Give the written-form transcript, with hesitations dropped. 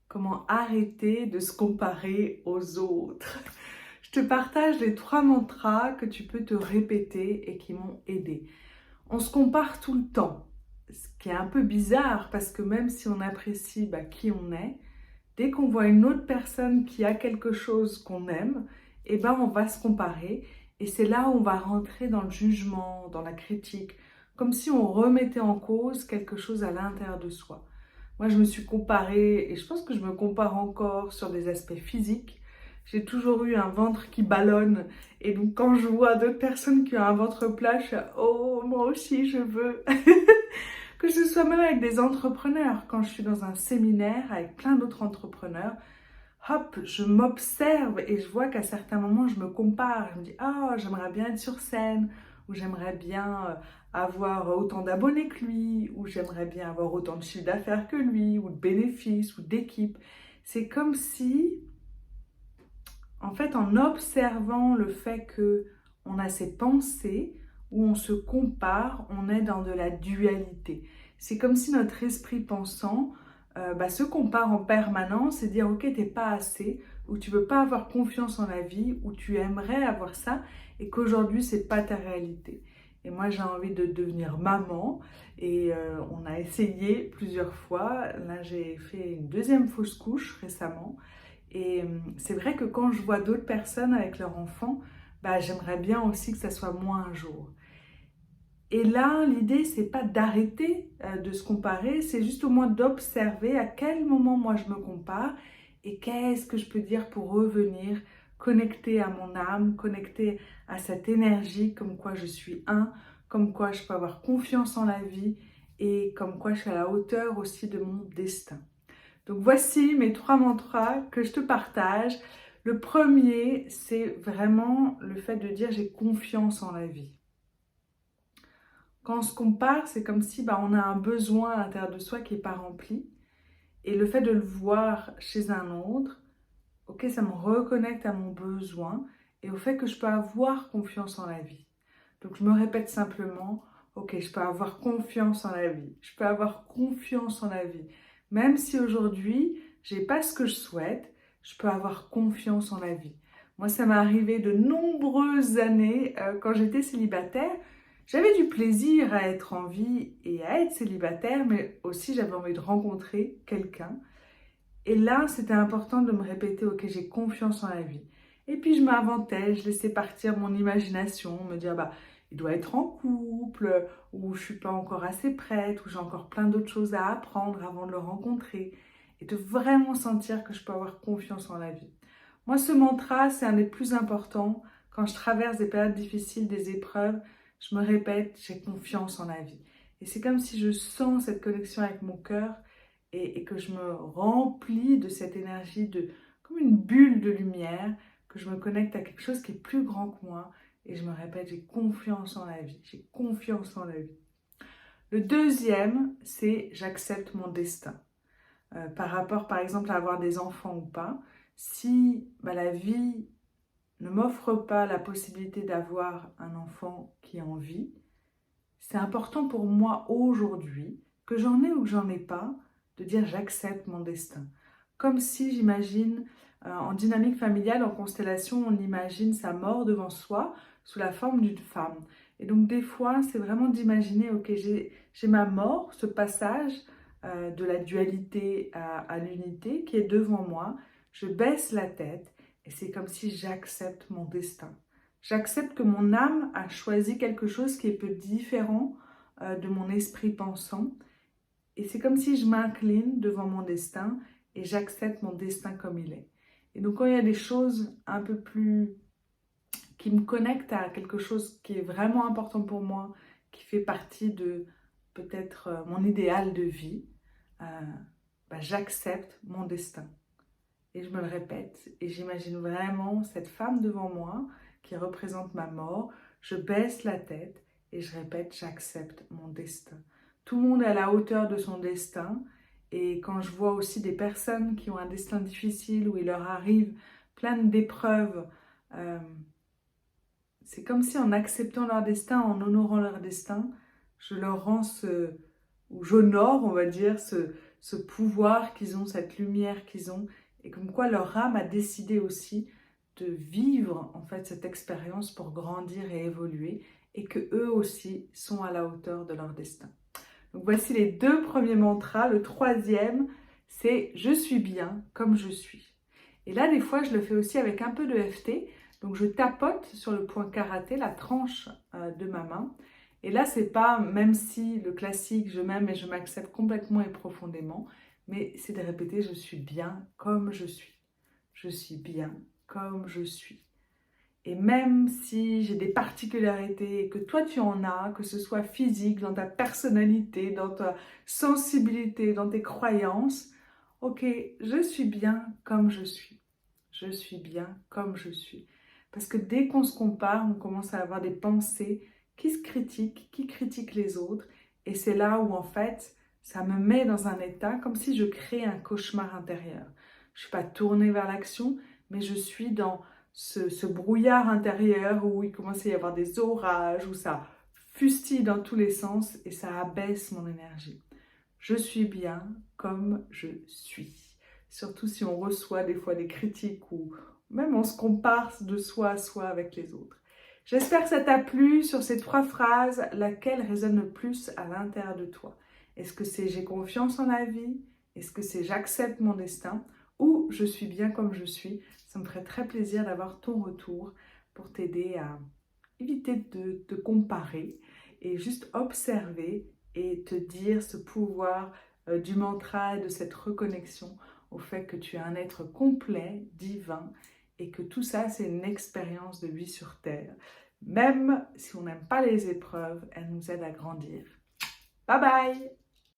comment arrêter de se comparer aux autres. Je te partage les 3 mantras que tu peux te répéter et qui m'ont aidé. On se compare tout le temps, ce qui est un peu bizarre parce que même si on apprécie qui on est, dès qu'on voit une autre personne qui a quelque chose qu'on aime, on va se comparer et c'est là où on va rentrer dans le jugement, dans la critique, comme si on remettait en cause quelque chose à l'intérieur de soi. Moi, je me suis comparée et je pense que je me compare encore sur des aspects physiques. J'ai toujours eu un ventre qui ballonne et donc quand je vois d'autres personnes qui ont un ventre plat, je suis oh, moi aussi je veux. Que ce soit même avec des entrepreneurs, quand je suis dans un séminaire avec plein d'autres entrepreneurs, hop, je m'observe et je vois qu'à certains moments, je me compare. Je me dis, ah, j'aimerais bien être sur scène, ou j'aimerais bien avoir autant d'abonnés que lui, ou j'aimerais bien avoir autant de chiffre d'affaires que lui, ou de bénéfices, ou d'équipe. C'est comme si, en fait, en observant le fait que on a ces pensées, où on se compare, on est dans de la dualité. C'est comme si notre esprit pensant se compare en permanence et dire ok, t'es pas assez, ou tu veux pas avoir confiance en la vie, ou tu aimerais avoir ça, et qu'aujourd'hui c'est pas ta réalité. Et moi j'ai envie de devenir maman, et on a essayé plusieurs fois. Là j'ai fait une deuxième fausse couche récemment, et c'est vrai que quand je vois d'autres personnes avec leurs enfants, j'aimerais bien aussi que ça soit moi un jour. Et là, l'idée, c'est pas d'arrêter de se comparer, c'est juste au moins d'observer à quel moment moi je me compare et qu'est-ce que je peux dire pour revenir connecter à mon âme, connecter à cette énergie, comme quoi je suis un, comme quoi je peux avoir confiance en la vie et comme quoi je suis à la hauteur aussi de mon destin. Donc voici mes 3 mantras que je te partage. Le premier, c'est vraiment le fait de dire j'ai confiance en la vie. Quand on se compare, c'est comme si on a un besoin à l'intérieur de soi qui n'est pas rempli. Et le fait de le voir chez un autre, ok, ça me reconnecte à mon besoin et au fait que je peux avoir confiance en la vie. Donc je me répète simplement, ok, je peux avoir confiance en la vie. Je peux avoir confiance en la vie. Même si aujourd'hui, j'ai pas ce que je souhaite, je peux avoir confiance en la vie. Moi, ça m'est arrivé de nombreuses années quand j'étais célibataire. J'avais du plaisir à être en vie et à être célibataire, mais aussi j'avais envie de rencontrer quelqu'un. Et là, c'était important de me répéter, ok, j'ai confiance en la vie. Et puis je m'inventais, je laissais partir mon imagination, me dire, il doit être en couple, ou je suis pas encore assez prête, ou j'ai encore plein d'autres choses à apprendre avant de le rencontrer. Et de vraiment sentir que je peux avoir confiance en la vie. Moi, ce mantra, c'est un des plus importants. Quand je traverse des périodes difficiles, des épreuves, je me répète, j'ai confiance en la vie. Et c'est comme si je sens cette connexion avec mon cœur et que je me remplis de cette énergie, comme une bulle de lumière, que je me connecte à quelque chose qui est plus grand que moi et je me répète, j'ai confiance en la vie, j'ai confiance en la vie. Le deuxième, c'est j'accepte mon destin. Par rapport, par exemple, à avoir des enfants ou pas, si la vie ne m'offre pas la possibilité d'avoir un enfant qui est en vie, c'est important pour moi aujourd'hui, que j'en ai ou que j'en ai pas, de dire j'accepte mon destin. Comme si j'imagine, en dynamique familiale, en constellation, on imagine sa mort devant soi sous la forme d'une femme. Et donc des fois, c'est vraiment d'imaginer, ok, j'ai ma mort, ce passage de la dualité à l'unité qui est devant moi. Je baisse la tête et c'est comme si j'accepte mon destin. J'accepte que mon âme a choisi quelque chose qui est peu différent de mon esprit pensant. Et c'est comme si je m'incline devant mon destin et j'accepte mon destin comme il est. Et donc quand il y a des choses un peu plus qui me connectent à quelque chose qui est vraiment important pour moi, qui fait partie de peut-être mon idéal de vie, euh, j'accepte mon destin. Et je me le répète. Et j'imagine vraiment cette femme devant moi qui représente ma mort. Je baisse la tête et je répète, j'accepte mon destin. Tout le monde est à la hauteur de son destin. Et quand je vois aussi des personnes qui ont un destin difficile, où il leur arrive plein d'épreuves, c'est comme si en acceptant leur destin, en honorant leur destin, je leur rends ou j'honore, on va dire, ce ce pouvoir qu'ils ont, cette lumière qu'ils ont, et comme quoi leur âme a décidé aussi de vivre en fait cette expérience pour grandir et évoluer, et que eux aussi sont à la hauteur de leur destin. Donc voici les 2 premiers mantras. Le troisième, c'est « Je suis bien comme je suis ». Et là, des fois, je le fais aussi avec un peu de EFT. Donc je tapote sur le point karaté, la tranche de ma main. Et là, c'est pas, même si le classique, je m'aime et je m'accepte complètement et profondément, mais c'est de répéter « Je suis bien comme je suis ». Je suis bien comme je suis. Et même si j'ai des particularités et que toi tu en as, que ce soit physique, dans ta personnalité, dans ta sensibilité, dans tes croyances, ok, je suis bien comme je suis. Je suis bien comme je suis. Parce que dès qu'on se compare, on commence à avoir des pensées qui se critiquent, qui critiquent les autres. Et c'est là où en fait, ça me met dans un état comme si je crée un cauchemar intérieur. Je ne suis pas tournée vers l'action, mais je suis dans ce brouillard intérieur où il commence à y avoir des orages, où ça fustille dans tous les sens et ça abaisse mon énergie. Je suis bien comme je suis. Surtout si on reçoit des fois des critiques ou même on se compare de soi à soi avec les autres. J'espère que ça t'a plu sur ces 3 phrases, laquelle résonne le plus à l'intérieur de toi. Est-ce que c'est j'ai confiance en la vie? Est-ce que c'est j'accepte mon destin? Ou je suis bien comme je suis? Ça me ferait très plaisir d'avoir ton retour pour t'aider à éviter de te comparer et juste observer et te dire ce pouvoir du mantra et de cette reconnexion au fait que tu es un être complet, divin, et que tout ça, c'est une expérience de vie sur Terre. Même si on n'aime pas les épreuves, elles nous aident à grandir. Bye bye!